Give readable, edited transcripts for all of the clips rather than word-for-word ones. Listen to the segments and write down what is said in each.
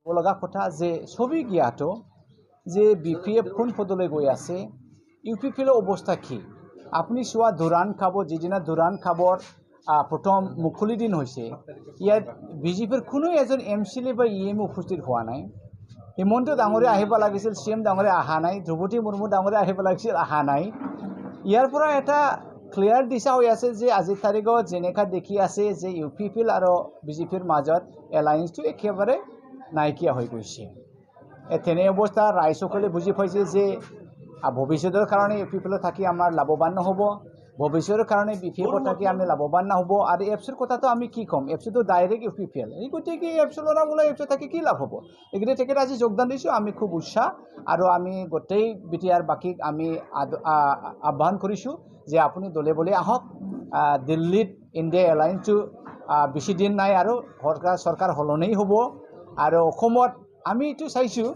লগা কথা যে ছবি জ্ঞাত যে বিপিএফ কোন পদলৈ গৈ আছে ইউপিপিএলৰ অৱস্থা কি আপুনি চোৱা দুৰাণ খাব যিদিনা দুৰাণ খাবৰ প্ৰথম মুকলি দিন হৈছে ইয়াত বিজেপিৰ কোনো এজন এমচিএলএ বা ইএম উপস্থিত হোৱা নাই হিমন্ত ডাঙৰীয়া আহিব লাগিছিল চিএম ডাঙৰীয়া অহা নাই দ্ৰৌপদী মুৰ্মু ডাঙৰীয়া আহিব লাগিছিল অহা নাই ইয়াৰ পৰা এটা ক্লিয়াৰ দিশা হৈ আছে যে আজিৰ তাৰিখত যেনেকা দেখি আছে যে ইউপিপিএল আৰু বিজেপিৰ মাজত এলায়েন্সটো একেবাৰে নাইকিয়া হৈ গৈছে তেনে অৱস্থা ৰাইজসকলে বুজি পাইছে যে ভৱিষ্যতৰ কাৰণে ইউপিপিএলত থাকি আমাৰ লাভৱান নহ'ব ভৱিষ্যতৰ কাৰণে বিপিএফত থাকি আমি লাভৱান নহ'ব আৰু এপছৰ কথাটো আমি কি ক'ম এপছটো ডাইৰেক্ট ইউপিপিএল এই গতিকে এপছৰ ল'ৰা বোলে এপছত থাকি কি লাভ হ'ব এইকেইটা তেখেত আজি যোগদান দিছোঁ আমি খুব উৎসাহ আৰু আমি গোটেই বিটিআৰ বাকীক আমি আহ্বান কৰিছোঁ যে আপুনি দলে বলে আহক দিল্লীত ইণ্ডিয়া এলায়েন্সটো বেছি দিন নাই আৰু চৰকাৰ সলনি হ'ব আৰু অসমত আমি এইটো চাইছোঁ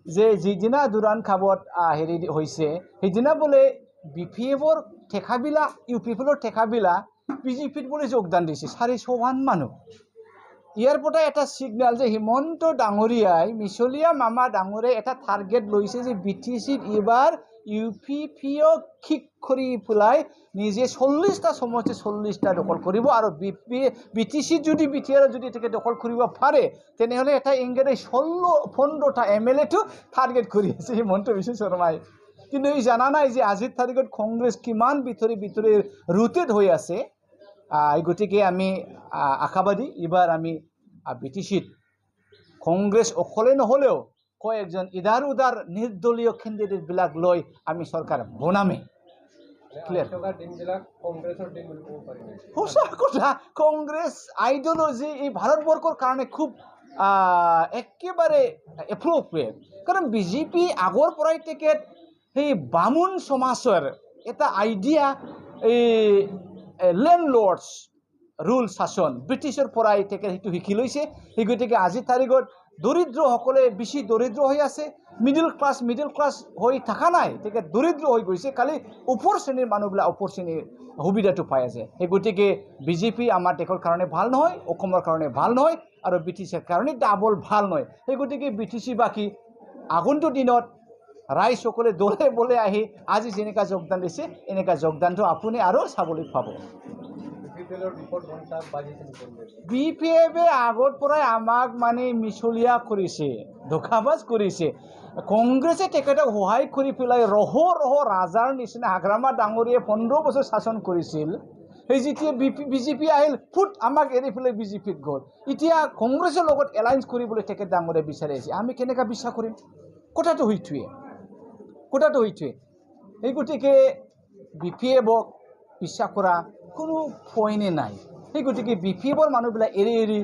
যে যিদিনা দুৰাণ খাবত হেৰি হৈছে সেইদিনা বোলে বিপিএফৰ ঠেকাবিলাক ইউপিপিএলৰ ঠেকাবিলাক বিজেপিত বোলে যোগদান দিছে 400 মানুহ ইয়াৰ পৰা এটা ছিগনেল যে হিমন্ত ডাঙৰীয়াই মিছলীয়া মামা ডাঙৰীয়াই এটা টাৰ্গেট লৈছে যে বিটিচিত এইবাৰ ইউপিপিএক ঠিক কৰি পেলাই নিজে 40টা সমষ্টি 40টা দখল কৰিব আৰু বিটিচিত যদি বিটিআৰ যদি তেখেত দখল কৰিব পাৰে তেনেহ'লে এটা ইংগেৰে 15টা এমএলএটো টাৰ্গেট কৰি আছে হিমন্ত বিশ্ব শৰ্মাই কিন্তু এই জানা নাই যে আজিৰ তাৰিখত কংগ্ৰেছ কিমান ভিতৰি ৰুটেড হৈ আছে গতিকে আমি আশাবাদী এইবাৰ আমি বিটিচিত কংগ্ৰেছ অকলে নহ'লেও কয়েকজন ইদাৰ উদাৰ নিৰ্দলীয় কেণ্ডিডেটবিলাক লৈ আমি চৰকাৰ বনামে সঁচা কথা কংগ্ৰেছ আইডিঅলজি এই ভাৰতবৰ্ষৰ কাৰণে খুব একেবাৰে এপ্ৰপ্ৰিয়েট কাৰণ বিজেপি আগৰ পৰাই তেখেত সেই বামুণ সমাজৰ এটা আইডিয়া এই লেণ্ডলৰ্ডছ ৰুল শাসন ব্ৰিটিছৰ পৰাই তেখেত সেইটো শিকি লৈছে সেই গতিকে আজিৰ তাৰিখত দৰিদ্ৰসকলে বেছি দৰিদ্ৰ হৈ আছে মিডল ক্লাছ হৈ থকা নাই তেখেত দৰিদ্ৰ হৈ গৈছে খালি ওপৰ শ্ৰেণীৰ মানুহবিলাক ওপৰ শ্ৰেণীৰ সুবিধাটো পাই আছে সেই গতিকে বিজেপি আমাৰ দেশৰ কাৰণে ভাল নহয় অসমৰ কাৰণে ভাল নহয় আৰু ব্ৰিটিছৰ কাৰণে ডাবল ভাল নহয় সেই গতিকে বিটিচি বাকী আগন্তুক দিনত ৰাইজসকলে দলে বলে আহি আজি যেনেকুৱা যোগদান দিছে এনেকুৱা যোগদানটো আপুনি আৰু চাবলৈ পাব বিপিএফে আগৰ পৰাই আমাক মানে মিছলীয়া কৰিছে ধোকাবাজ কৰিছে কংগ্ৰেছে তেখেতক সহায় কৰি পেলাই ৰহ ৰাজাৰ নিচিনা হাগ্ৰামা ডাঙৰীয়ে 15 বছৰ শাসন কৰিছিল সেই যেতিয়া বিজেপি আহিল ফুট আমাক এৰি পেলাই বিজেপিত গ'ল এতিয়া কংগ্ৰেছৰ লগত এলায়েন্স কৰিবলৈ তেখেত ডাঙৰীয়ে বিচাৰি আছে আমি কেনেকৈ বিশ্বাস কৰিম কথাটো সেইটোৱে এই গতিকে বিপিএফক বিশ্বাস কৰা কোনো পইণ্টে নাই সেই গতিকে বিপিএফৰ মানুহবিলাক এৰি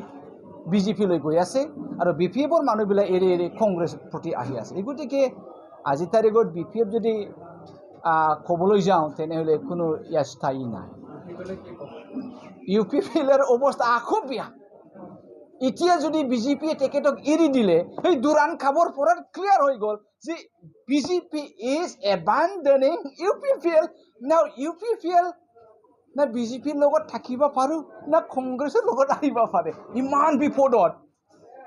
বিজেপিলৈ গৈ আছে আৰু বিপিএফৰ মানুহবিলাক এৰি কংগ্ৰেছৰ প্ৰতি আহি আছে এই গতিকে আজিৰ তাৰিখত বিপিএফ যদি ক'বলৈ যাওঁ তেনেহ'লে কোনো ইয়াৰ স্থায়ী নাই ইউপিপিএলৰ অৱস্থা আকৌ বেয়া এতিয়া যদি বিজেপিয়ে তেখেতক এৰি দিলে সেই দুৰাণ খাবৰ পৰা ক্লিয়াৰ হৈ গ'ল যে বিজেপি ইজ এবাণ্ডনিং ইউপিপিএল নাও ইউপিপিএল না বিজেপিৰ লগত থাকিব পাৰোঁ না কংগ্ৰেছৰ লগত আহিব পাৰে ইমান বিপদত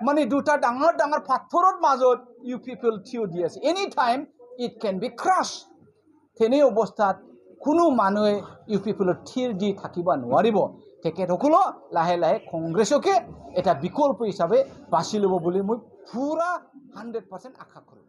মানে দুটা ডাঙৰ পাথৰৰ মাজত ইউপিপিএল থিয় দি আছে any time it can be crash তেনে অৱস্থাত কোনো মানুহে ইউপিপিএলত থিৰ দি থাকিব নোৱাৰিব তেখেতসকলো লাহে কংগ্ৰেছকে এটা বিকল্প হিচাপে বাছি ল'ব বুলি মই পুৰা 100% আশা কৰোঁ